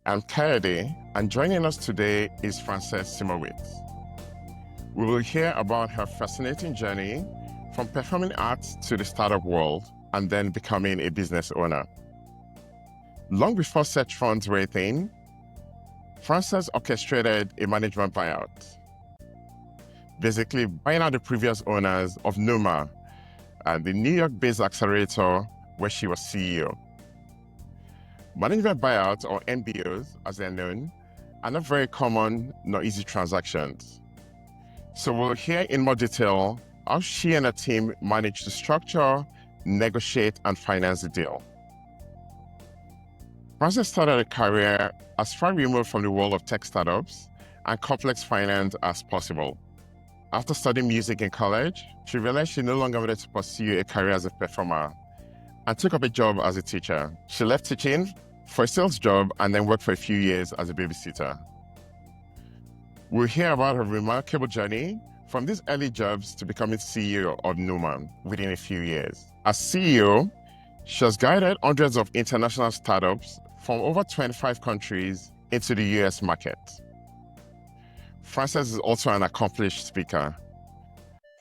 I'm Kayode, and joining us today is Simowitz. We will hear about her fascinating journey from performing arts to the startup world and then becoming a business owner. Long before search funds were a thing, Frances orchestrated a management buyout, basically buying out the previous owners of Numa, the New York-based Accelerator, where she was CEO. Management buyouts, or MBOs as they're known, are not very common nor easy transactions. So we'll hear in more detail how she and her team managed to structure, negotiate, and finance the deal. Frances started a career as far removed from the world of tech startups and complex finance as possible. After studying music in college, she realized she no longer wanted to pursue a career as a performer and took up a job as a teacher. She left teaching for a sales job and then worked for a few years as a babysitter. We'll hear about her remarkable journey from these early jobs to becoming CEO of Numa within a few years. As CEO, she has guided hundreds of international startups from over 25 countries into the US market. Frances is also an accomplished speaker.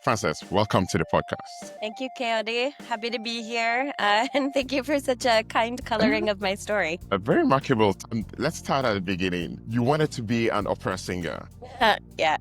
Frances, welcome to the podcast. Thank you, Kayode. Happy to be here. And thank you for such a kind coloring of my story. Very remarkable. Let's start at the beginning. You wanted to be an opera singer. Yeah.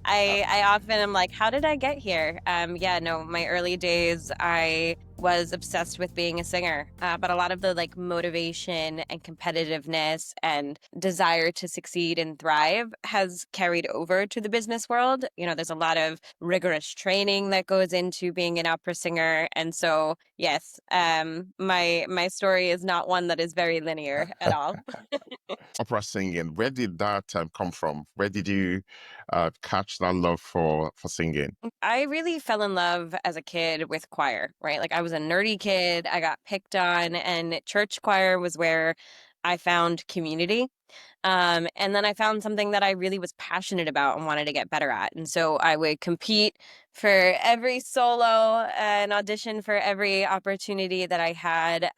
I often am like, how did I get here? My early days, I was obsessed with being a singer, but a lot of the motivation and competitiveness and desire to succeed and thrive has carried over to the business world. There's a lot of rigorous training that goes into being an opera singer. And so, yes, my story is not one that is very linear at all. Opera singing, where did that come from? Where did you catch that love for singing? I really fell in love as a kid with choir, right? Like I was a nerdy kid, I got picked on, and church choir was where I found community. And then I found something that I really was passionate about and wanted to get better at. And so I would compete for every solo and audition for every opportunity that I had.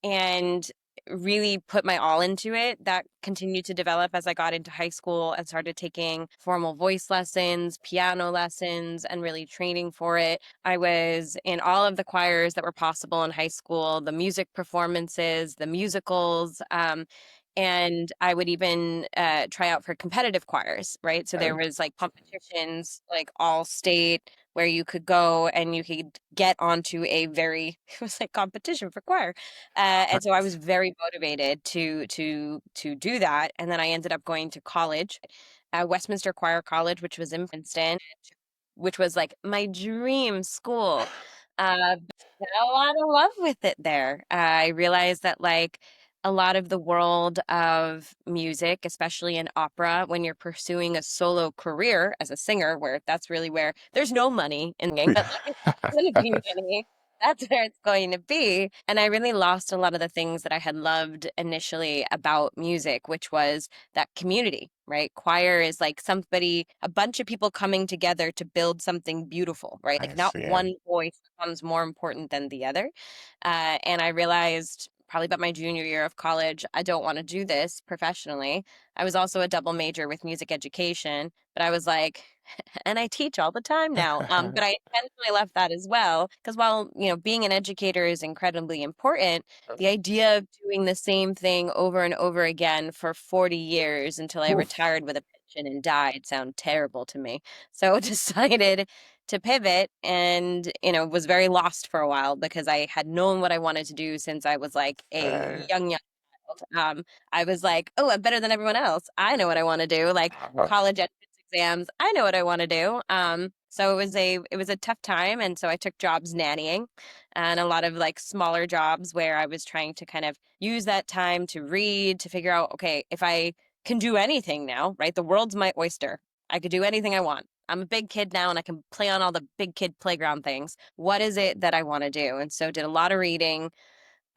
And really put my all into it. That continued to develop as I got into high school and started taking formal voice lessons, piano lessons, and really training for it. I was in all of the choirs that were possible in high school, the music performances, the musicals, and I would even try out for competitive choirs, right? So there was competitions, all state, where you could go and you could get onto it was like competition for choir. And so I was very motivated to do that. And then I ended up going to college, Westminster Choir College, which was in Princeton, which was like my dream school. But a lot of love with it there. I realized that a lot of the world of music, especially in opera, when you're pursuing a solo career as a singer, where that's really where there's no money in singing, but it's going to be money. That's where it's going to be. And I really lost a lot of the things that I had loved initially about music, which was that community, right? Choir is like a bunch of people coming together to build something beautiful, right? Like not one voice becomes more important than the other. And I realized probably about my junior year of college, I don't want to do this professionally. I was also a double major with music education, but I was like, and I teach all the time now. But I intentionally left that as well because while, being an educator is incredibly important, the idea of doing the same thing over and over again for 40 years until I retired with a pension and died sound terrible to me. So decided to pivot and, was very lost for a while because I had known what I wanted to do since I was like a young child. I was like, oh, I'm better than everyone else. I know what I want to do. Like college entrance exams, I know what I want to do. So it was a tough time. And so I took jobs nannying and a lot of smaller jobs where I was trying to kind of use that time to read, to figure out, okay, if I can do anything now, right? The world's my oyster. I could do anything I want. I'm a big kid now and I can play on all the big kid playground things. What is it that I want to do? And so did a lot of reading.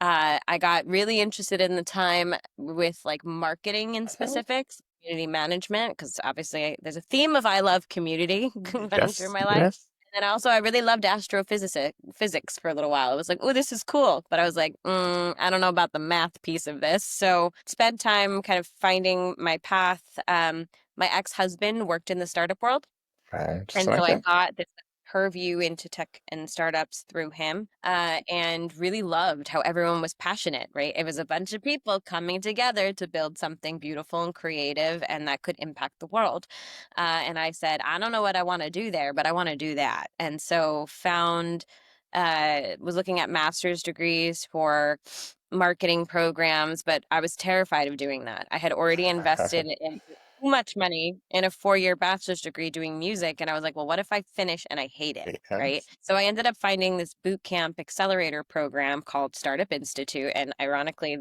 I got really interested in the time with marketing in specifics, community management, because obviously there's a theme of I love community running through my life. Yes. And also, I really loved physics for a little while. I was like, oh, this is cool. But I was like, I don't know about the math piece of this. So spent time kind of finding my path. My ex-husband worked in the startup world. And Interesting. so I Okay. got this purview into tech and startups through him, and really loved how everyone was passionate, right? It was a bunch of people coming together to build something beautiful and creative and that could impact the world. And I said, I don't know what I want to do there, but I want to do that. And so was looking at master's degrees for marketing programs, but I was terrified of doing that. I had already invested in too much money in a 4-year bachelor's degree doing music. And I was like, well, what if I finish and I hate it? Right. Yes. So I ended up finding this boot camp accelerator program called Startup Institute. And ironically,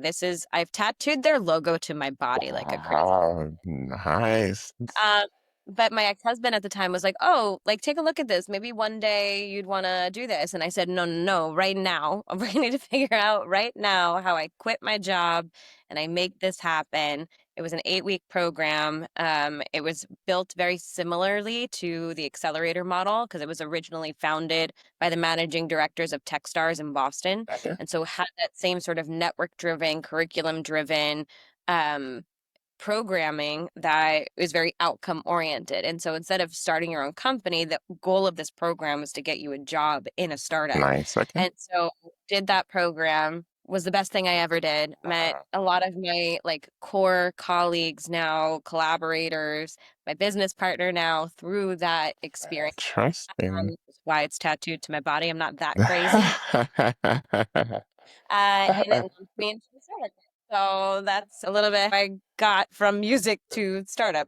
I've tattooed their logo to my body like a crazy. Wow, nice. Um, but my ex-husband at the time was like, "Oh, like take a look at this. Maybe one day you'd want to do this." And I said, "No, no, no, right now. I need to figure out right now how I quit my job and I make this happen." It was an 8-week program. It was built very similarly to the Accelerator model because it was originally founded by the managing directors of Techstars in Boston, Okay. and so had that same sort of network-driven, curriculum-driven um, programming that is very outcome oriented. And so instead of starting your own company, the goal of this program was to get you a job in a startup. Nice. Okay. And so did that program, was the best thing I ever did. Met Wow. a lot of my like core colleagues now, collaborators, my business partner now through that experience. Interesting. That's why it's tattooed to my body. I'm not that crazy. And it launched me into the startup. So that's a little bit I got from music to startup.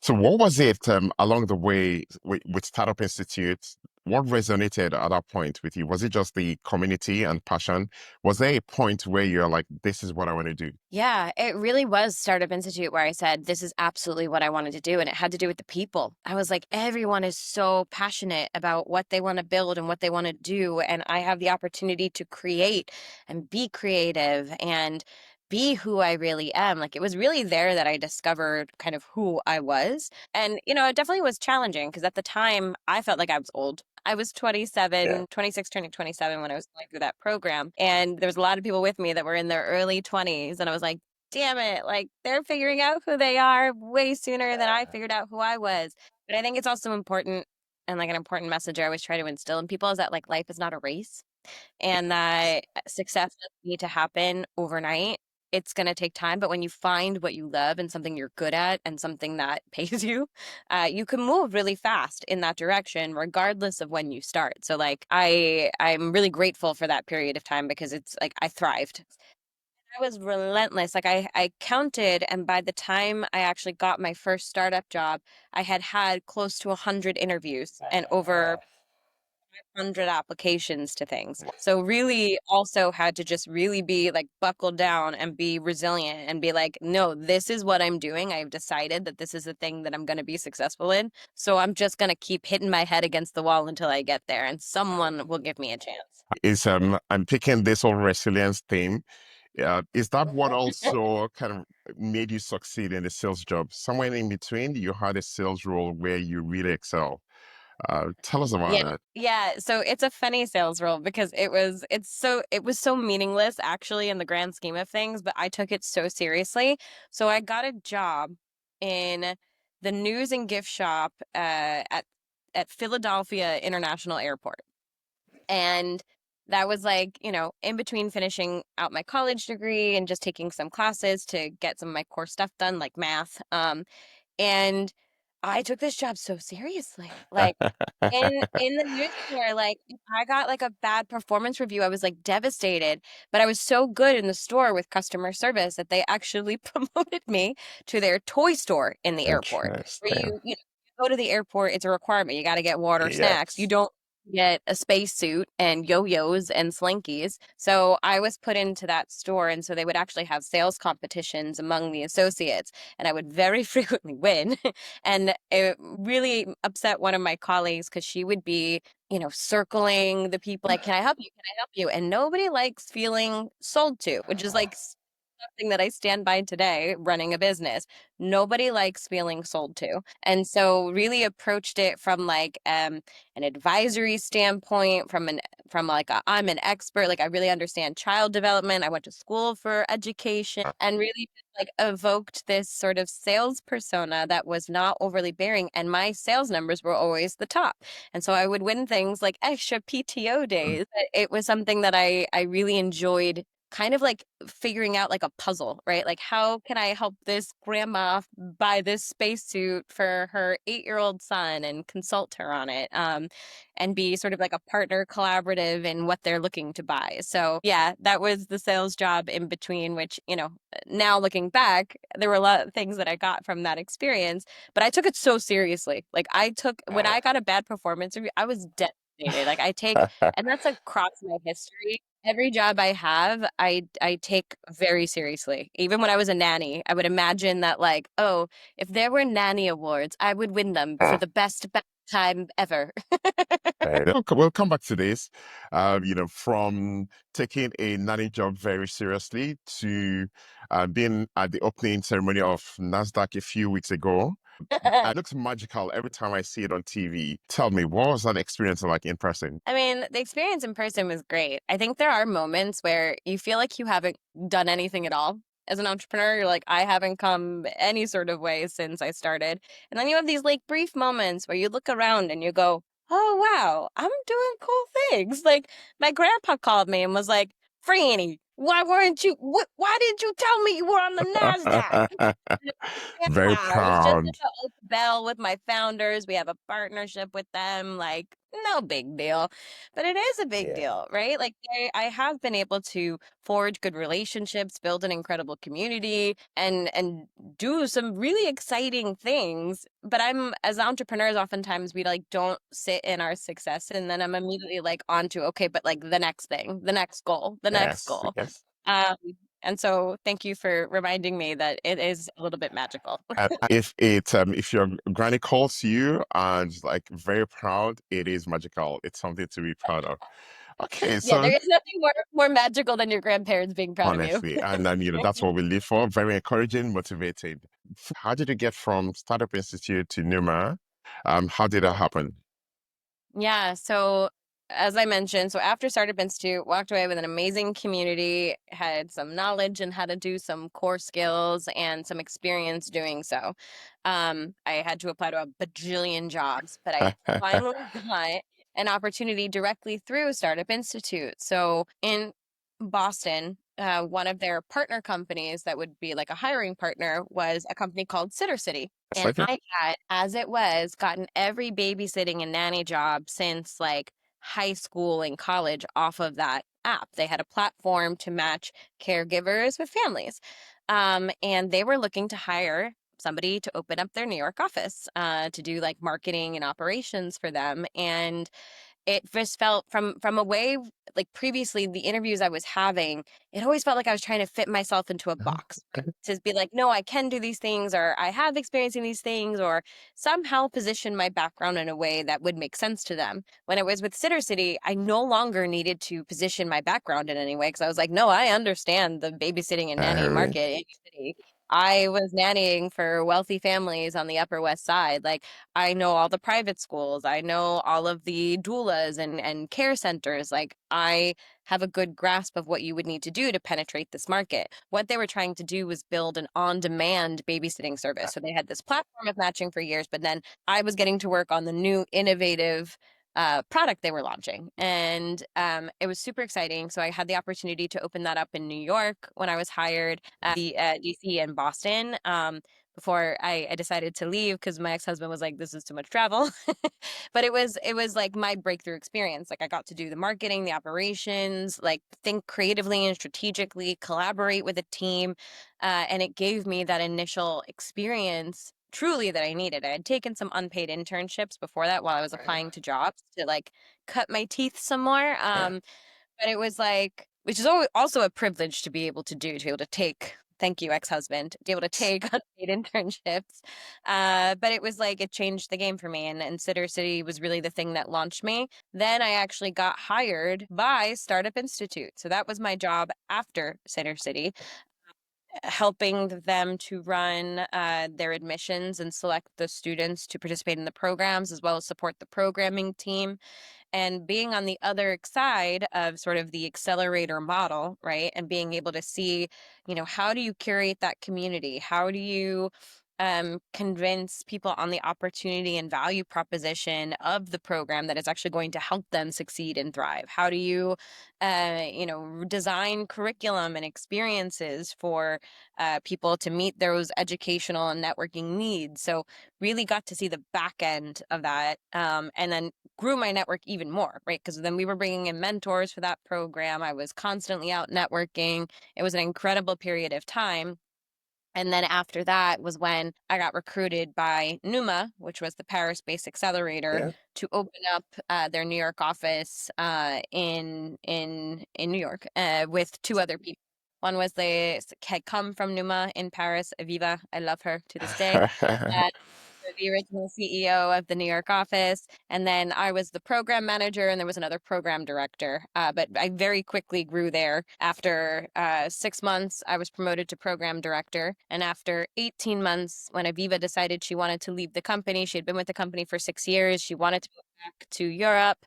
So what was it along the way with Startup Institute? What resonated at that point with you? Was it just the community and passion? Was there a point where you're like, this is what I want to do? Yeah, it really was Startup Institute where I said, this is absolutely what I wanted to do. And it had to do with the people. I was like, everyone is so passionate about what they want to build and what they want to do. And I have the opportunity to create and be creative and be who I really am. Like it was really there that I discovered kind of who I was. And, it definitely was challenging because at the time I felt like I was old. I was Yeah. 26, turning 27 when I was going through that program. And there was a lot of people with me that were in their early 20s. And I was like, damn it, like they're figuring out who they are way sooner than I figured out who I was. But I think it's also important and like an important message I always try to instill in people is that like life is not a race and that success doesn't need to happen overnight. It's going to take time, but when you find what you love and something you're good at and something that pays you, you can move really fast in that direction, regardless of when you start. So, like, I'm really grateful for that period of time because it's like I thrived. I was relentless. Like I counted, and by the time I actually got my first startup job, I had had close to 100 interviews and over 100 applications to things. So really also had to just really be like buckled down and be resilient and be like, no, this is what I'm doing. I've decided that this is the thing that I'm going to be successful in. So I'm just going to keep hitting my head against the wall until I get there and someone will give me a chance. Is I'm picking this whole resilience theme. Is that what also kind of made you succeed in the sales job? Somewhere in between, you had a sales role where you really excel. Tell us about Yeah. that. Yeah, so it's a funny sales role because it was so meaningless actually in the grand scheme of things, but I took it so seriously. So I got a job in the news and gift shop at Philadelphia International Airport. And that was like, in between finishing out my college degree and just taking some classes to get some of my core stuff done, like math. And I took this job so seriously. Like in the news store, like if I got like a bad performance review, I was like devastated. But I was so good in the store with customer service that they actually promoted me to their toy store in the airport. Where Interesting. you go to the airport, it's a requirement. You got to get water, snacks. You Yes. don't get a spacesuit and yo-yos and slinkies. So I was put into that store, and so they would actually have sales competitions among the associates, and I would very frequently win. And it really upset one of my colleagues because she would be, circling the people like, can I help you? Can I help you? And nobody likes feeling sold to, which is like something that I stand by today running a business. Nobody likes feeling sold to. And so really approached it from like an advisory standpoint, from like I'm an expert, like I really understand child development. I went to school for education and really just like evoked this sort of sales persona that was not overly bearing. And my sales numbers were always the top. And so I would win things like extra PTO days. It was something that I really enjoyed kind of like figuring out like a puzzle, right? Like how can I help this grandma buy this spacesuit for her 8-year-old son and consult her on it, and be sort of like a partner collaborative in what they're looking to buy. So yeah, that was the sales job in between, which, now looking back, there were a lot of things that I got from that experience, but I took it so seriously. Like when I got a bad performance review, I was devastated. Like and that's across my history. Every job I have, I take very seriously. Even when I was a nanny, I would imagine that like, oh, if there were nanny awards, I would win them for the best time ever. Okay, we'll come back to this. From taking a nanny job very seriously to being at the opening ceremony of NASDAQ a few weeks ago. It looks magical every time I see it on TV. Tell me, what was that experience like in person? I mean, the experience in person was great. I think there are moments where you feel like you haven't done anything at all. As an entrepreneur, you're like, I haven't come any sort of way since I started. And then you have these like brief moments where you look around and you go, oh, wow, I'm doing cool things. Like my grandpa called me and was like, Franny, why didn't you tell me you were on the NASDAQ? Very Yeah, I was just at proud. the Oak Bell with my founders. We have a partnership with them. Like, no big deal. But it is a big Yeah. deal, right? Like, I have been able to forge good relationships, build an incredible community, and do some really exciting things. But as entrepreneurs, oftentimes we like don't sit in our success, and then I'm immediately like onto, okay, but like the next thing, the next goal, the next Yes, goal. yes. Um, and so thank you for reminding me that it is a little bit magical. If your granny calls you and like very proud, it is magical. It's something to be proud of. Okay, Yeah, so there is nothing more magical than your grandparents being proud of you. honestly, and then that's what we live for. Very encouraging, motivated. How did you get from Startup Institute to Numa? How did that happen? Yeah, so as I mentioned, so after Startup Institute, walked away with an amazing community, had some knowledge and how to do some core skills and some experience doing so. I had to apply to a bajillion jobs, but I finally got an opportunity directly through Startup Institute. So in Boston, one of their partner companies that would be like a hiring partner was a company called Sitter City. It's And like I had, as it was, gotten every babysitting and nanny job since like high school and college off of that app. They had a platform to match caregivers with families. And they were looking to hire somebody to open up their New York office, to do like marketing and operations for them. And it just felt from a way like previously the interviews I was having, it always felt like I was trying to fit myself into a box. To be like, no, I can do these things, or I have experience in these things, or somehow position my background in a way that would make sense to them. When it was with Sitter City, I no longer needed to position my background in any way because I was like, no, I understand the babysitting and nanny really? market in the city. I was nannying for wealthy families on the Upper West Side. Like I know all the private schools. I know all of the doulas and care centers. Like I have a good grasp of what you would need to do to penetrate this market. What they were trying to do was build an on-demand babysitting service. So they had this platform of matching for years, but then I was getting to work on the new innovative product they were launching. And it was super exciting. So I had the opportunity to open that up in New York when I was hired, the DC and Boston. Before I decided to leave because my ex-husband was like, this is too much travel. But it was like my breakthrough experience. Like I got to do the marketing, the operations, like think creatively and strategically, collaborate with a team. And it gave me that initial experience truly that I needed. I had taken some unpaid internships before that while I was applying to jobs to like cut my teeth some more. Yeah. But it was like, which is also a privilege to be able to do, to be able to take, thank you, ex-husband, to be able to take unpaid internships. But it was like, it changed the game for me. And Sitter City was really the thing that launched me. Then I actually got hired by Startup Institute. So that was my job after Sitter City. helping them to run their admissions and select the students to participate in the programs, as well as support the programming team, and being on the other side of sort of the accelerator model, right? And being able to see, how do you curate that community? How do you convince people on the opportunity and value proposition of the program that is actually going to help them succeed and thrive? How do you, design curriculum and experiences for people to meet those educational and networking needs? So really got to see the back end of that, and then grew my network even more, right? Because then we were bringing in mentors for that program. I was constantly out networking. It was an incredible period of time. And then after that was when I got recruited by Numa, which was the Paris-based accelerator, Yeah. to open up their New York office in New York with two other people. One was had come from Numa in Paris, Aviva. I love her to this day. Uh, the original CEO of the New York office. And then I was the program manager, and there was another program director. But I very quickly grew there. After 6 months, I was promoted to program director. And after 18 months, when Aviva decided she wanted to leave the company, she had been with the company for 6 years. She wanted to go back to Europe.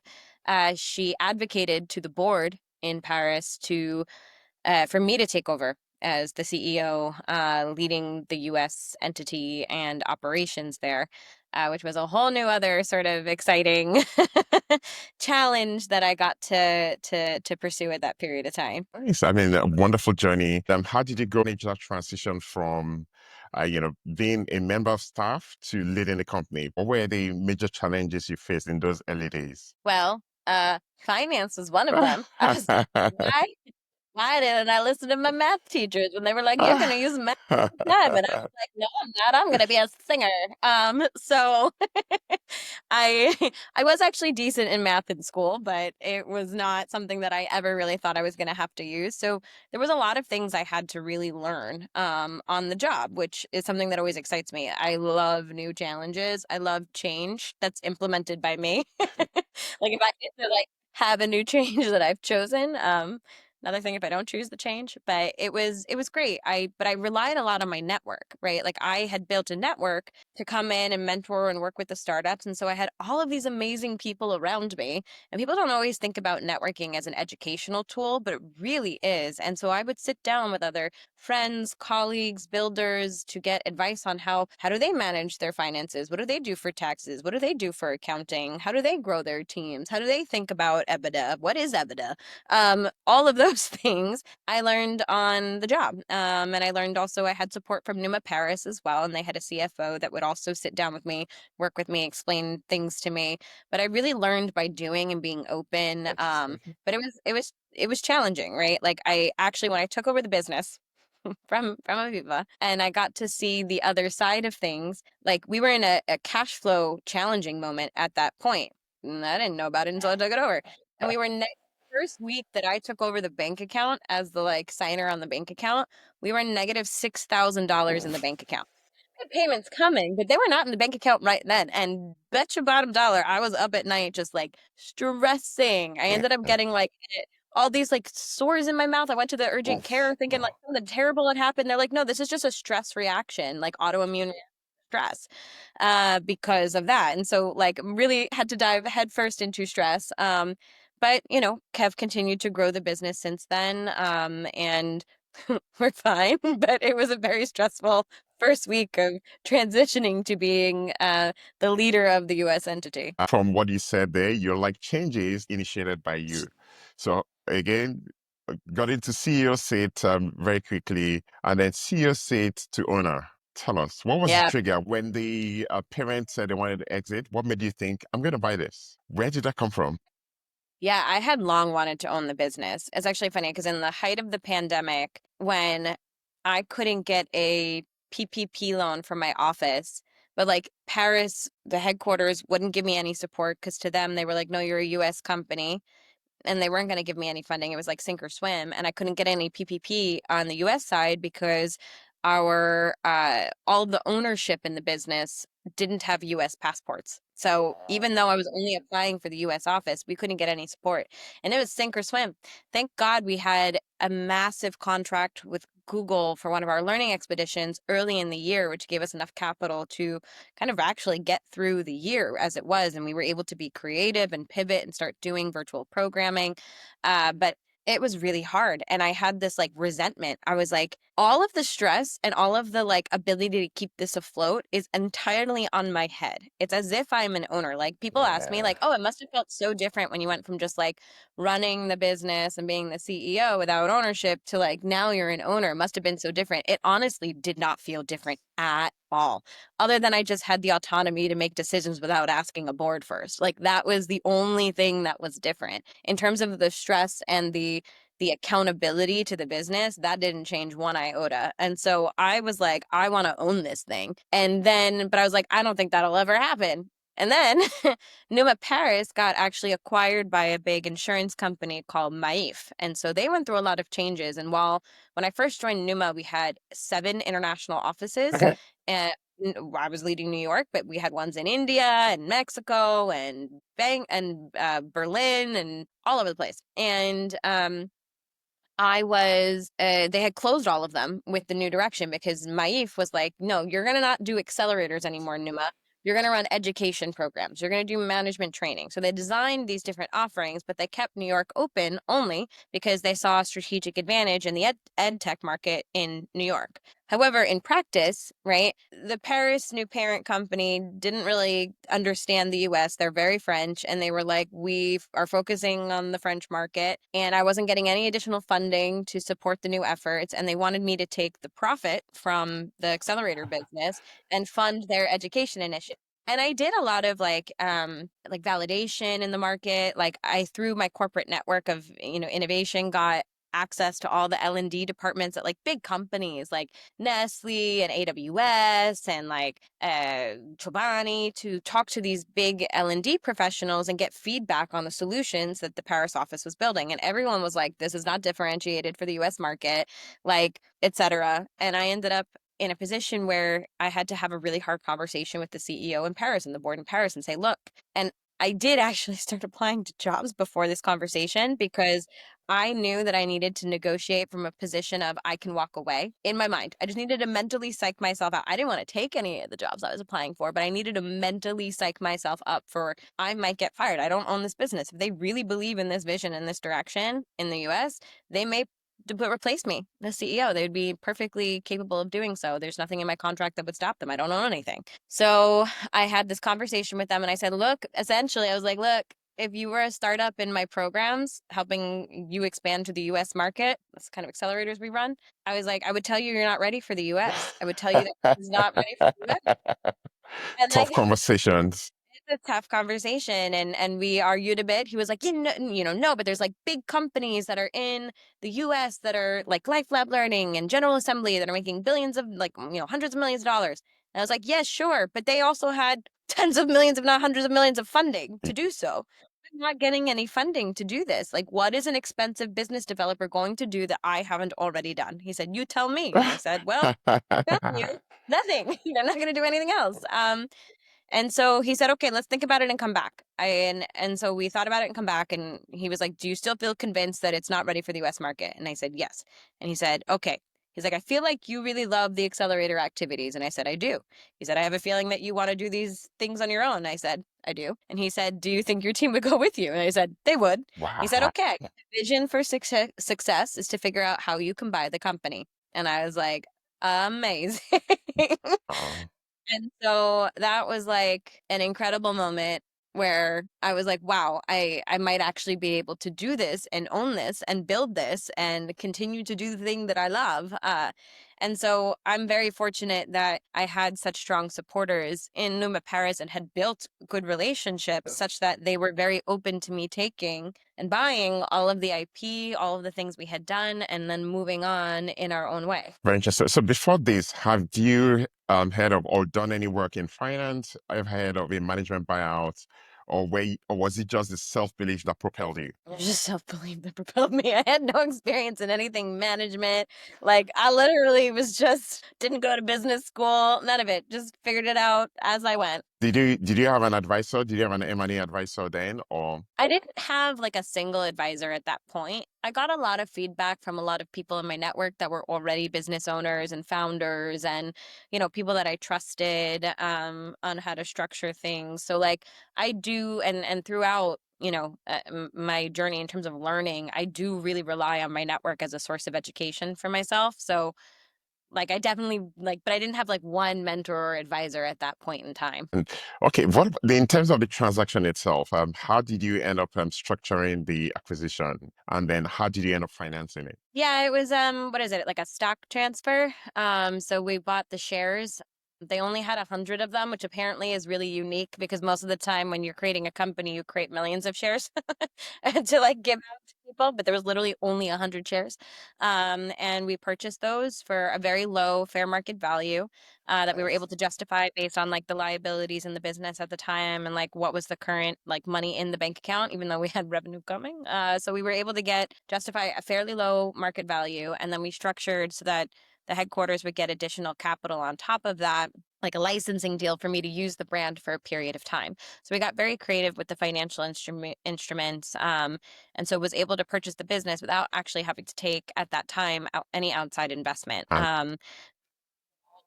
She advocated to the board in Paris for me to take over as the CEO, leading the US entity and operations there, which was a whole new other sort of exciting challenge that I got to pursue at that period of time. Nice. I mean, a wonderful journey. How did you go manage that transition from, being a member of staff to leading the company? What were the major challenges you faced in those early days? Well, finance was one of them. I was like, why didn't I listen to my math teachers when they were like, "You're gonna use math all the time," and I was like, "No, I'm not. I'm gonna be a singer." So I I was actually decent in math in school, but it was not something that I ever really thought I was gonna have to use. So there was a lot of things I had to really learn on the job, which is something that always excites me. I love new challenges. I love change that's implemented by me. Like if I get to have a new change that I've chosen. Another thing if I don't choose the change, but it was great. I relied a lot on my network, right? Like I had built a network to come in and mentor and work with the startups, and so I had all of these amazing people around me. And people don't always think about networking as an educational tool, but it really is. And so I would sit down with other friends, colleagues, builders to get advice on how do they manage their finances? What do they do for taxes? What do they do for accounting? How do they grow their teams? How do they think about EBITDA? What is EBITDA? All of those things I learned on the job. And I learned also I had support from Numa Paris as well. And they had a CFO that would also sit down with me, work with me, explain things to me. But I really learned by doing and being open. Interesting. But it was challenging, right? Like I actually, when I took over the business, from Aviva, and I got to see the other side of things. Like we were in a cash flow challenging moment at that point. And I didn't know about it until I took it over. And we were first week that I took over the bank account as the signer on the bank account, we were negative $6,000 in the Oof. bank account. Had payments coming, but they were not in the bank account right then. And bet your bottom dollar, I was up at night just stressing. I ended up getting all these sores in my mouth. I went to the urgent Oof. care thinking Wow. something terrible had happened. They're like, no, this is just a stress reaction, like autoimmune stress, because of that. And so really had to dive headfirst into stress. But Kev continued to grow the business since then. And we're fine. But it was a very stressful first week of transitioning to being the leader of the US entity. From what you said there, you're like changes initiated by you. So again, got into CEO seat very quickly, and then CEO seat to owner. Tell us, what was the Yeah. trigger when the parents said they wanted to exit? What made you think, I'm going to buy this? Where did that come from? Yeah, I had long wanted to own the business. It's actually funny because in the height of the pandemic, when I couldn't get a PPP loan from my office, but Paris, the headquarters wouldn't give me any support because to them, they were like, no, you're a US company. And they weren't going to give me any funding. It was like sink or swim. And I couldn't get any PPP on the US side because our all the ownership in the business didn't have US passports. So even though I was only applying for the US office, we couldn't get any support. And it was sink or swim. Thank God we had a massive contract with Google for one of our learning expeditions early in the year, which gave us enough capital to kind of actually get through the year as it was. And we were able to be creative and pivot and start doing virtual programming. But it was really hard. And I had this like resentment. I was like, all of the stress and all of the like ability to keep this afloat is entirely on my head. It's as if I'm an owner. Like people ask me like, oh, it must have felt so different when you went from just like running the business and being the CEO without ownership to like now you're an owner. It must have been so different. It honestly did not feel different at all, other than I just had the autonomy to make decisions without asking a board first. Like that was the only thing that was different in terms of the stress and the accountability to the business. That didn't change one iota. And so I was like, I want to own this thing. And then, but I was like, I don't think that'll ever happen. And then Numa Paris got actually acquired by a big insurance company called Maif. And so they went through a lot of changes. And when I first joined Numa, we had 7 international offices. And I was leading New York, but we had ones in India and Mexico and Berlin and all over the place. And they had closed all of them with the new direction because Maif was like, no, you're going to not do accelerators anymore, Numa. You're going to run education programs. You're going to do management training. So they designed these different offerings, but they kept New York open only because they saw a strategic advantage in the ed tech market in New York. However, in practice, right, the Paris new parent company didn't really understand the US. They're very French, and they were like, we are focusing on the French market. And I wasn't getting any additional funding to support the new efforts. And they wanted me to take the profit from the accelerator business and fund their education initiative. And I did a lot of like validation in the market. Like I, through my corporate network of, innovation, got access to all the L&D departments at like big companies like Nestle and AWS and like Chobani to talk to these big L&D professionals and get feedback on the solutions that the Paris office was building. And everyone was like, this is not differentiated for the US market, like, etc. And I ended up in a position where I had to have a really hard conversation with the CEO in Paris and the board in Paris and say, look, and I did actually start applying to jobs before this conversation because I knew that I needed to negotiate from a position of I can walk away in my mind. I just needed to mentally psych myself out. I didn't want to take any of the jobs I was applying for, but I needed to mentally psych myself up for I might get fired. I don't own this business. If they really believe in this vision and this direction in the US, they may replace me as CEO. They would be perfectly capable of doing so. There's nothing in my contract that would stop them. I don't own anything. So I had this conversation with them and I said, look, essentially, I was like, look, if you were a startup in my programs, helping you expand to the US market, that's kind of accelerators we run. I was like, I would tell you you're not ready for the US. I would tell you that it's not ready for the US. And Tough conversations. it's a tough conversation, and we argued a bit. He was like, no, but there's like big companies that are in the US that are like Life Lab Learning and General Assembly that are making billions of like, hundreds of millions of dollars. And I was like, yes, sure. But they also had tens of millions, if not hundreds of millions of funding to do so. I'm not getting any funding to do this. Like, what is an expensive business developer going to do that I haven't already done? He said, you tell me. And I said, well, tell you, nothing. They're not going to do anything else. And so he said, okay, let's think about it and come back. And so we thought about it and come back. And he was like, do you still feel convinced that it's not ready for the US market? And I said, yes. And he said, okay. He's like, I feel like you really love the accelerator activities. And I said, I do. He said, I have a feeling that you want to do these things on your own. And I said, I do. And he said, do you think your team would go with you? And I said, they would. He said, okay, vision for success is to figure out how you can buy the company. And I was like, amazing. And so that was like an incredible moment where I was like, wow, I might actually be able to do this and own this and build this and continue to do the thing that I love. And so I'm very fortunate that I had such strong supporters in Numa Paris and had built good relationships such that they were very open to me taking and buying all of the IP, all of the things we had done, and then moving on in our own way. Very interesting. So before this, have you heard of or done any work in finance? I've heard of a management buyout or was it just the self-belief that propelled you? It was just self-belief that propelled me. I had no experience in anything management. Like I literally was just didn't go to business school, none of it. Just figured it out as I went. Did you have an advisor? Did you have an M&A advisor then, or? I didn't have like a single advisor at that point. I got a lot of feedback from a lot of people in my network that were already business owners and founders and, people that I trusted on how to structure things. So like I do and throughout, my journey in terms of learning, I do really rely on my network as a source of education for myself. So like I definitely but I didn't have like one mentor or advisor at that point in time. And- Okay, in terms of the transaction itself, how did you end up structuring the acquisition, and then how did you end up financing it? Yeah, it was what is it? Like a stock transfer. So we bought the shares. They only had 100 of them, which apparently is really unique because most of the time when you're creating a company, you create millions of shares to like give out to people, but there was literally only 100 shares. And we purchased those for a very low fair market value that we were able Nice. to justify based on like the liabilities in the business at the time and like what was the current like money in the bank account, even though we had revenue coming. So we were able to justify a fairly low market value, and then we structured so that the headquarters would get additional capital on top of that, like a licensing deal for me to use the brand for a period of time. So we got very creative with the financial instruments, and so was able to purchase the business without actually having to take at that time any outside investment.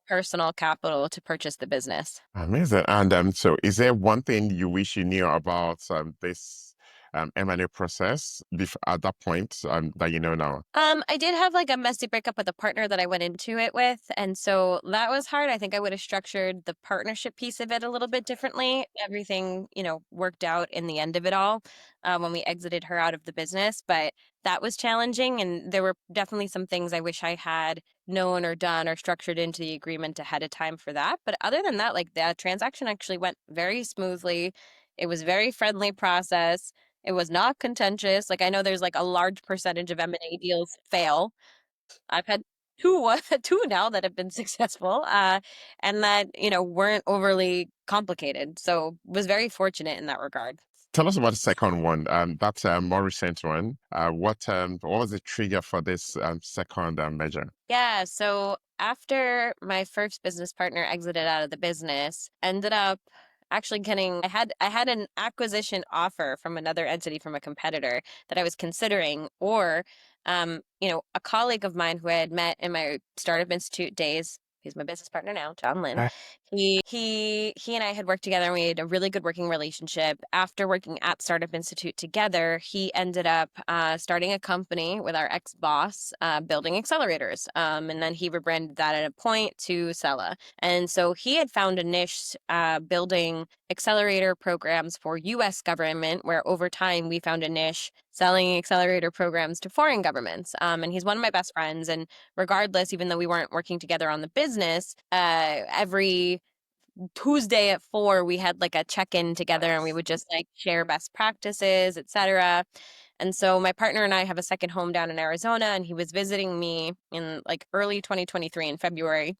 Personal capital to purchase the business. Amazing. And so is there one thing you wish you knew about this M&A process at that point that you know now? I did have like a messy breakup with a partner that I went into it with, and so that was hard. I think I would have structured the partnership piece of it a little bit differently. Everything, worked out in the end of it all when we exited her out of the business, but that was challenging, and there were definitely some things I wish I had known or done or structured into the agreement ahead of time for that. But other than that, like the transaction actually went very smoothly. It was very friendly process. It was not contentious. Like I know there's like a large percentage of M&A deals fail. I've had two two now that have been successful and that, weren't overly complicated. So was very fortunate in that regard. Tell us about the second one. That's a more recent one. What was the trigger for this second measure? Yeah, so after my first business partner exited out of the business, ended up actually getting I had an acquisition offer from another entity from a competitor that I was considering, or a colleague of mine who I had met in my startup institute days. He's my business partner now, John Lynn. He and I had worked together and we had a really good working relationship. After working at Startup Institute together, he ended up starting a company with our ex-boss, building accelerators. And then he rebranded that at a point to Sella. And so he had found a niche building accelerator programs for US government, where over time we found a niche selling accelerator programs to foreign governments. And he's one of my best friends. And regardless, even though we weren't working together on the business, every Tuesday at 4, we had like a check-in together and we Nice. would just like share best practices, etc. And so my partner and I have a second home down in Arizona, and he was visiting me in like early 2023 in February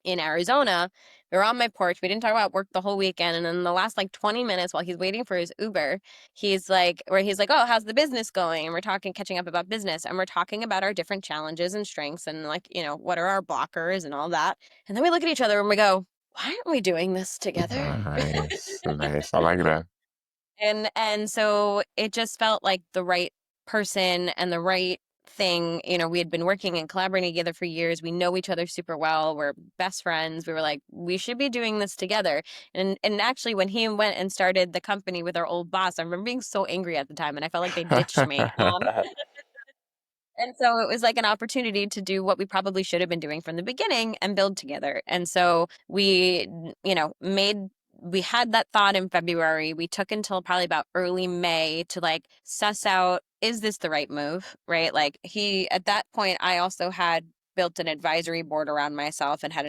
in Arizona. We were on my porch. We didn't talk about work the whole weekend. And in the last like 20 minutes while he's waiting for his Uber, he's like, oh, how's the business going? And we're talking, catching up about business. And we're talking about our different challenges and strengths and like, what are our blockers and all that. And then we look at each other and we go, why aren't we doing this together? Nice, nice. I like that. And so it just felt like the right person and the right thing. We had been working and collaborating together for years. We know each other super well. We're best friends. We were like, we should be doing this together. And actually when he went and started the company with our old boss, I remember being so angry at the time and I felt like they ditched me. And so it was like an opportunity to do what we probably should have been doing from the beginning and build together. And so we had that thought in February. We took until probably about early May to like suss out, is this the right move? Right. Like at that point, I also had built an advisory board around myself and had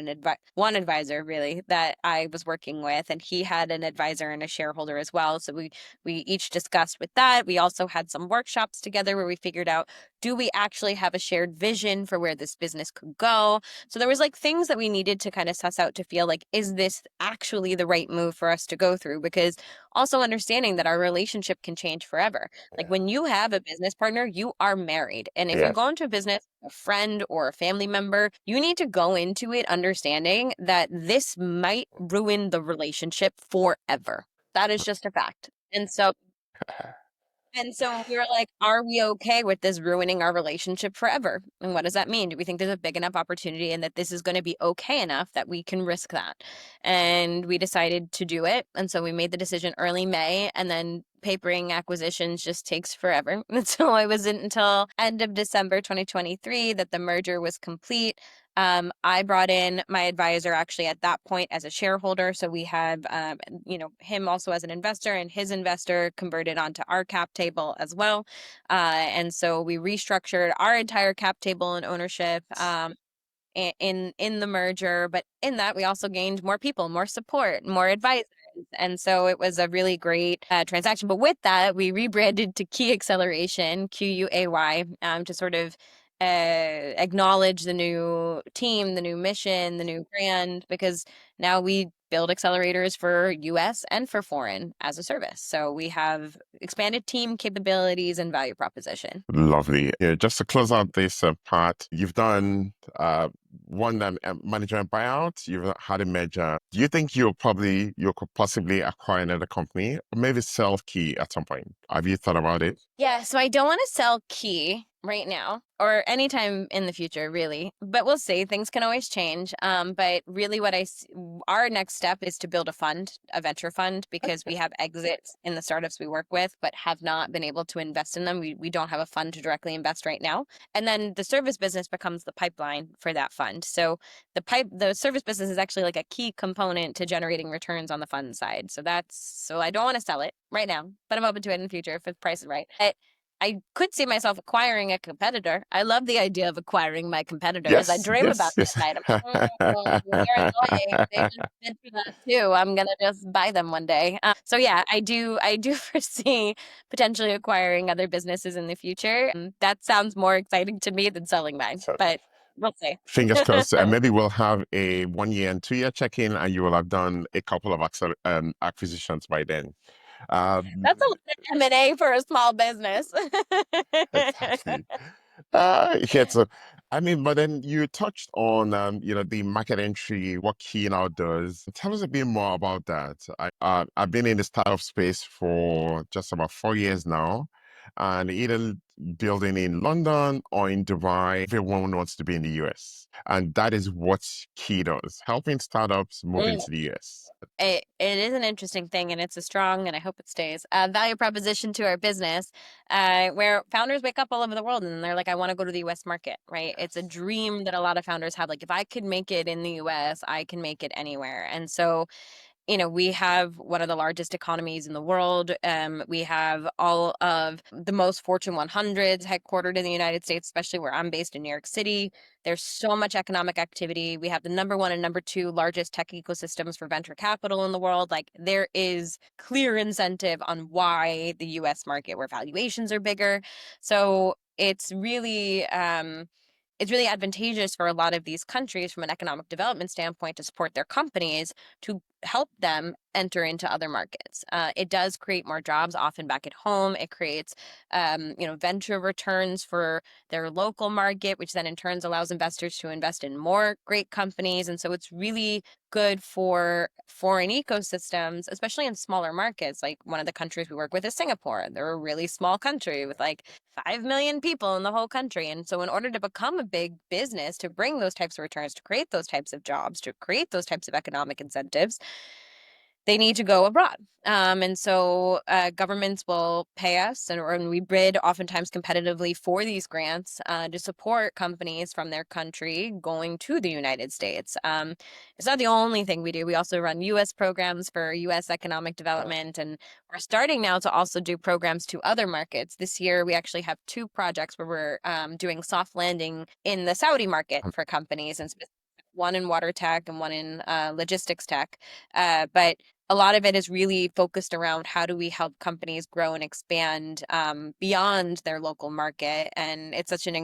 one advisor really that I was working with, and he had an advisor and a shareholder as well. So we each discussed with that. We also had some workshops together where we figured out, do we actually have a shared vision for where this business could go? So there was like things that we needed to kind of suss out to feel like, is this actually the right move for us to go through? Because also understanding that our relationship can change forever. Like Yeah. when you have a business partner, you are married. And if you Yes. go into a business, a friend or a family member, you need to go into it understanding that this might ruin the relationship forever. That is just a fact. And so we were like, are we okay with this ruining our relationship forever? And what does that mean? Do we think there's a big enough opportunity and that this is going to be okay enough that we can risk that? And we decided to do it. And so we made the decision early May, and then papering acquisitions just takes forever. And so it wasn't until end of December 2023 that the merger was complete. I brought in my advisor actually at that point as a shareholder. So we have, him also as an investor, and his investor converted onto our cap table as well. And so we restructured our entire cap table and ownership. In the merger, but in that we also gained more people, more support, more advisors. And so it was a really great transaction. But with that, we rebranded to Key Acceleration, QUAY, to sort of acknowledge the new team, the new mission, the new brand, because now we build accelerators for US and for foreign as a service. So we have expanded team capabilities and value proposition. Lovely. Yeah, just to close out this part, you've done one management buyout. You've had a merger. Do you think you could possibly acquire another company, or maybe sell Key at some point? Have you thought about it? Yeah, so I don't want to sell Key right now or anytime in the future, really. But we'll see. Things can always change. But really, our next step is to build a fund, a venture fund, because we have exits in the startups we work with, but have not been able to invest in them. We don't have a fund to directly invest right now. And then the service business becomes the pipeline for that fund. So the service business is actually like a key component to generating returns on the fund side. So I don't want to sell it right now, but I'm open to it in the future if the price is right. I could see myself acquiring a competitor. I love the idea of acquiring my competitors. I Yes, dream about yes, that yes. night. I'm like, they're annoying. They just bid for that too. I'm gonna just buy them one day. So yeah, I do foresee potentially acquiring other businesses in the future. That sounds more exciting to me than selling mine, So but we'll see. fingers crossed. Maybe we'll have a 1 year and 2 year check-in, and you will have done a couple of acquisitions by then. Um, That's a lot of M&A for a small business. exactly. Yeah, so I mean, but then you touched on the market entry, what Key now does. Tell us a bit more about that. I've been in the startup space for just about 4 years now, and either building in London or in Dubai, everyone wants to be in the US. And that is what Key does, helping startups move Mm. into the US. It is an interesting thing, and it's a strong, and I hope it stays, value proposition to our business, where founders wake up all over the world and they're like, I want to go to the US market, right? It's a dream that a lot of founders have. Like, if I could make it in the US, I can make it anywhere. And so we have one of the largest economies in the world. We have all of the most Fortune 100s headquartered in the United States, especially where I'm based in New York City. There's so much economic activity. We have the number one and number two largest tech ecosystems for venture capital in the world. Like, there is clear incentive on why the US market, where valuations are bigger. So it's really advantageous for a lot of these countries from an economic development standpoint to support their companies to help them enter into other markets. It does create more jobs, often back at home. It creates, venture returns for their local market, which then in turns allows investors to invest in more great companies. And so it's really good for foreign ecosystems, especially in smaller markets. Like, one of the countries we work with is Singapore. They're a really small country with like 5 million people in the whole country. And so in order to become a big business, to bring those types of returns, to create those types of jobs, to create those types of economic incentives, they need to go abroad. And so governments will pay us, and we bid oftentimes competitively for these grants to support companies from their country going to the United States. It's not the only thing we do. We also run U.S. programs for U.S. economic development, and we're starting now to also do programs to other markets. This year, we actually have two projects where we're doing soft landing in the Saudi market for companies, and one in water tech and one in logistics tech. But a lot of it is really focused around how do we help companies grow and expand beyond their local market. And it's such an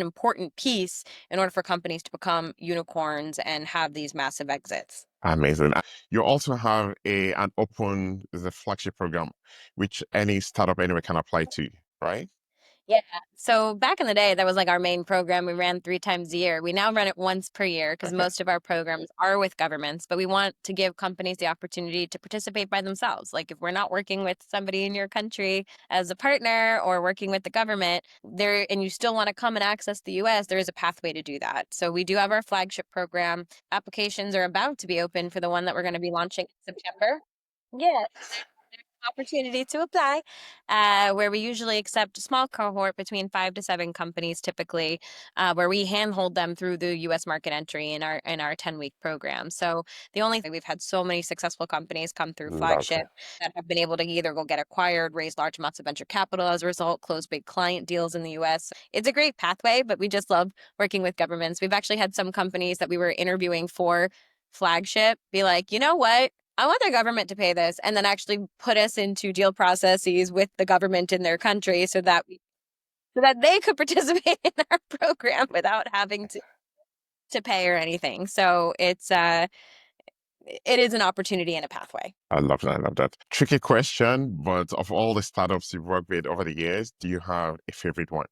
important piece in order for companies to become unicorns and have these massive exits. Amazing. You also have an open the flagship program, which any startup anywhere can apply to, right? Yeah. So back in the day, that was like our main program. We ran 3 times a year. We now run it once per year because Okay. most of our programs are with governments, but we want to give companies the opportunity to participate by themselves. Like if we're not working with somebody in your country as a partner or working with the government there, and you still want to come and access the US, there is a pathway to do that. So we do have our flagship program. Applications are about to be open for the one that we're going to be launching in September. Yeah, opportunity to apply, where we usually accept a small cohort between 5 to 7 companies, typically, where we handhold them through the U.S. market entry in our 10-week program. So the only thing we've had so many successful companies come through Love flagship it. that have been able to either go get acquired, raise large amounts of venture capital as a result, close big client deals in the U.S. It's a great pathway, but we just love working with governments. We've actually had some companies that we were interviewing for flagship be like, you know what? I want the government to pay this, and then actually put us into deal processes with the government in their country so that they could participate in our program without having to pay or anything. So it is an opportunity and a pathway. I love that. I love that. Tricky question, but of all the startups you've worked with over the years, do you have a favorite one?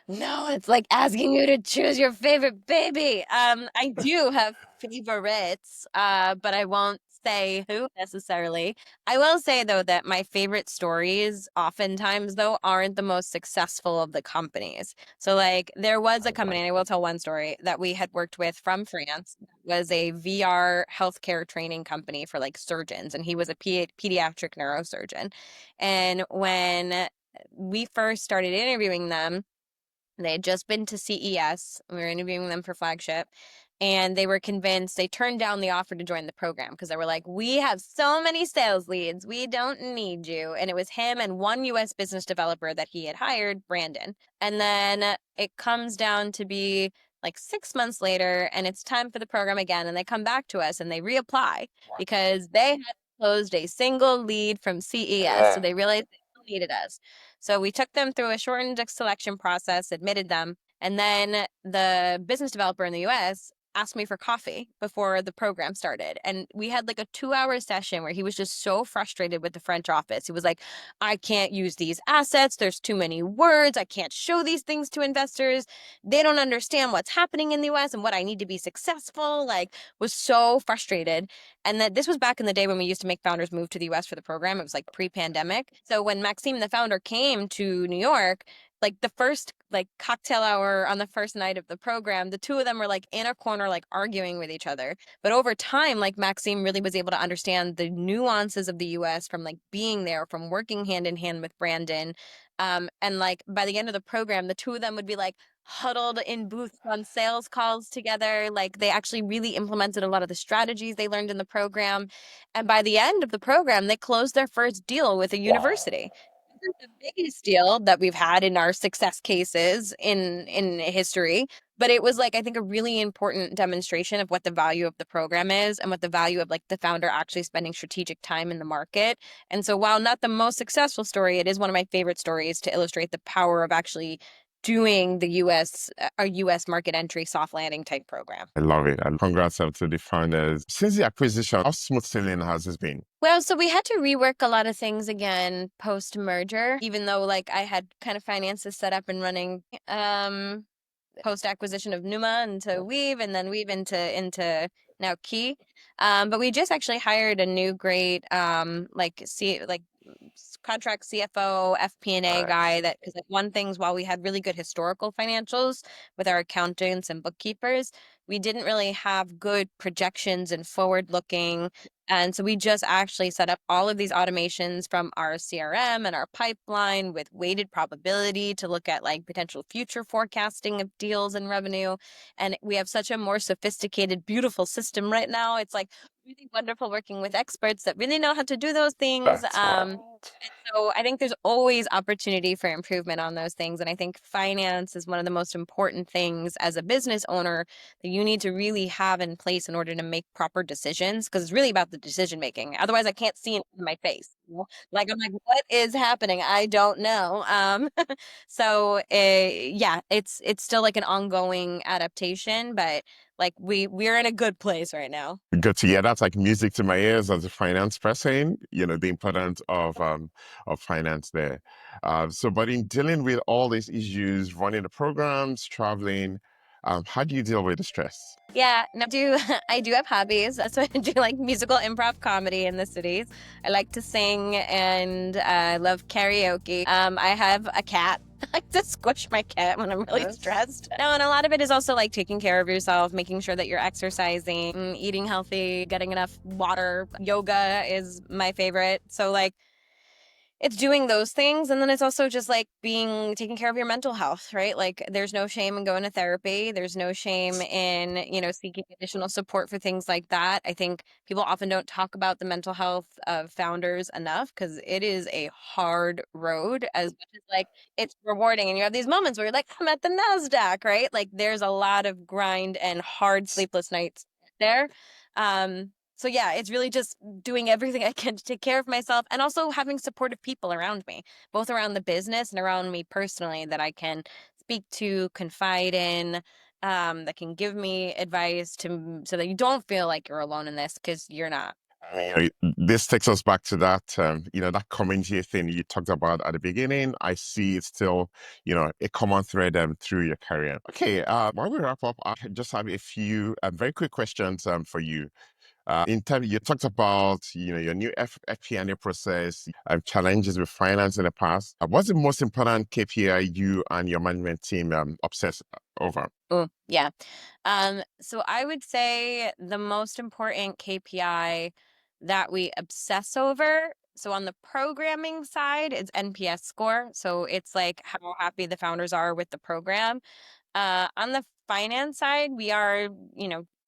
No, it's like asking you to choose your favorite baby. I do have favorites, but I won't say who necessarily. I will say though that my favorite stories oftentimes though aren't the most successful of the companies. So like there was a company, and I will tell one story that we had worked with from France, was a VR healthcare training company for like surgeons, and he was a pediatric neurosurgeon. And when we first started interviewing them, they had just been to CES. We were interviewing them for flagship, and they were convinced. They turned down the offer to join the program because they were like, "We have so many sales leads. We don't need you." And it was him and one US business developer that he had hired, Brandon. And then it comes down to be like 6 months later, and it's time for the program again. And they come back to us and they reapply because they had closed a single lead from CES. So they realized they still needed us. So we took them through a shortened selection process, admitted them, and then the business developer in the US asked me for coffee before the program started. And we had like a 2 hour session where he was just so frustrated with the French office. He was like, I can't use these assets. There's too many words. I can't show these things to investors. They don't understand what's happening in the US and what I need to be successful. Like, was so frustrated. And that this was back in the day when we used to make founders move to the US for the program. It was like pre-pandemic. So when Maxime, the founder, came to New York, like the first like cocktail hour on the first night of the program, the two of them were like in a corner, like arguing with each other. But over time, like Maxime really was able to understand the nuances of the US from like being there, from working hand in hand with Brandon. And like by the end of the program, the two of them would be like huddled in booths on sales calls together. Like they actually really implemented a lot of the strategies they learned in the program. And by the end of the program, they closed their first deal with a university. The biggest deal that we've had in our success cases in history, but it was like I think a really important demonstration of what the value of the program is and what the value of like the founder actually spending strategic time in the market. And so while not the most successful story, it is one of my favorite stories to illustrate the power of actually doing the US market entry soft landing type program. I love it. And congrats to the founders. Since the acquisition, how smooth sailing has this been? Well, so we had to rework a lot of things again post merger, even though like I had kind of finances set up and running post acquisition of Numa into Weave, and then Weave into now Key. But we just actually hired a new great like contract CFO, FP&A Right. guy that, because like one thing's while we had really good historical financials with our accountants and bookkeepers, we didn't really have good projections and forward looking. And so we just actually set up all of these automations from our CRM and our pipeline with weighted probability to look at like potential future forecasting of deals and revenue. And we have such a more sophisticated, beautiful system right now. It's like really wonderful working with experts that really know how to do those things. That's right. And so I think there's always opportunity for improvement on those things. And I think finance is one of the most important things as a business owner that you need to really have in place in order to make proper decisions, because it's really about the decision making. Otherwise, I can't see it in my face. Like I'm like, what is happening? I don't know. So yeah, it's still like an ongoing adaptation, but like we're in a good place right now. Good to hear. That's like music to my ears as a finance person, the importance of finance there. But in dealing with all these issues, running the programs, traveling, how do you deal with the stress? Yeah, no, I do have hobbies. So I do like musical improv comedy in the cities. I like to sing and I love karaoke. I have a cat. I like to squish my cat when I'm really stressed. No, and a lot of it is also like taking care of yourself, making sure that you're exercising, eating healthy, getting enough water. Yoga is my favorite. So like it's doing those things, and then it's also just like taking care of your mental health, right? Like there's no shame in going to therapy. There's no shame in, seeking additional support for things like that. I think people often don't talk about the mental health of founders enough because it is a hard road, as much as like it's rewarding and you have these moments where you're like, I'm at the NASDAQ, right? Like there's a lot of grind and hard sleepless nights there. So yeah, it's really just doing everything I can to take care of myself and also having supportive people around me, both around the business and around me personally that I can speak to, confide in, that can give me advice so that you don't feel like you're alone in this, because you're not. This takes us back to that community thing you talked about at the beginning. I see it's still, a common thread through your career. Okay, while we wrap up, I just have a few very quick questions for you. In terms, you talked about your new FP&A process, challenges with finance in the past. What's the most important KPI you and your management team obsess over? Oh, yeah. So I would say the most important KPI that we obsess over. So on the programming side, it's NPS score. So it's like how happy the founders are with the program. On the finance side, we are,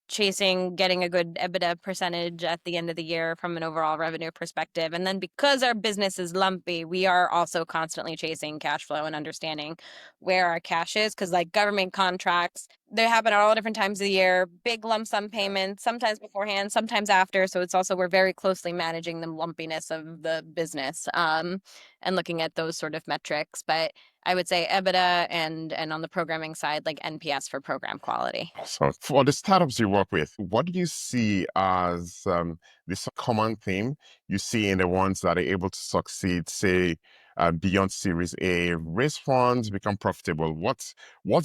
chasing getting a good EBITDA percentage at the end of the year from an overall revenue perspective. And then because our business is lumpy, we are also constantly chasing cash flow and understanding where our cash is. Because like government contracts, they happen at all different times of the year, big lump sum payments, sometimes beforehand, sometimes after. So it's also, we're very closely managing the lumpiness of the business, and looking at those sort of metrics. But I would say EBITDA and on the programming side, like NPS for program quality. So for the startups you work with, what do you see as this common theme you see in the ones that are able to succeed, say, beyond Series A, raise funds, become profitable? What's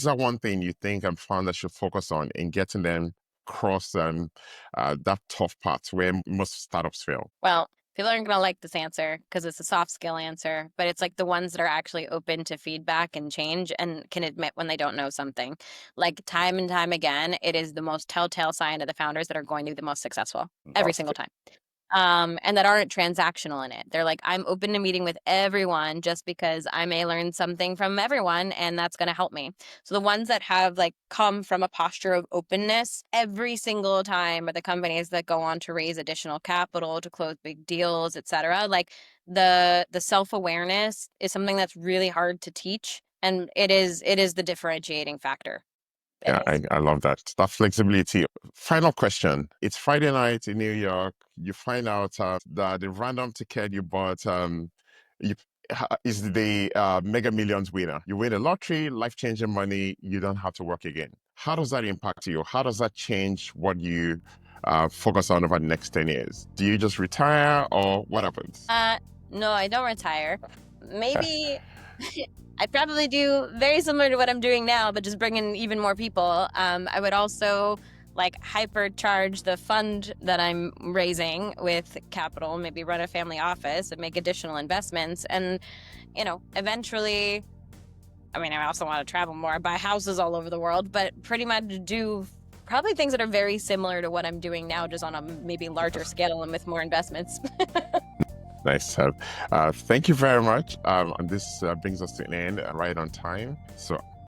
that one thing you think founders should focus on in getting them across that tough part where most startups fail? Well, people aren't going to like this answer because it's a soft skill answer, but it's like the ones that are actually open to feedback and change and can admit when they don't know something. Like time and time again, it is the most telltale sign of the founders that are going to be the most successful every single time. And that aren't transactional in it. They're like, I'm open to meeting with everyone just because I may learn something from everyone and that's going to help me. So the ones that have like come from a posture of openness every single time are the companies that go on to raise additional capital, to close big deals, etc. Like the self-awareness is something that's really hard to teach. And it is the differentiating factor. Yeah, I love that. That flexibility. Final question. It's Friday night in New York. You find out that the random ticket you bought you, is the Mega Millions winner. You win a lottery, life-changing money. You don't have to work again. How does that impact you? How does that change what you focus on over the next 10 years? Do you just retire or what happens? No, I don't retire. Maybe I'd probably do very similar to what I'm doing now, but just bring in even more people. I would also like hypercharge the fund that I'm raising with capital, maybe run a family office and make additional investments. And, eventually, I mean, I also want to travel more, buy houses all over the world, but pretty much do probably things that are very similar to what I'm doing now, just on a maybe larger scale and with more investments. Nice. Thank you very much. And this brings us to an end right on time. So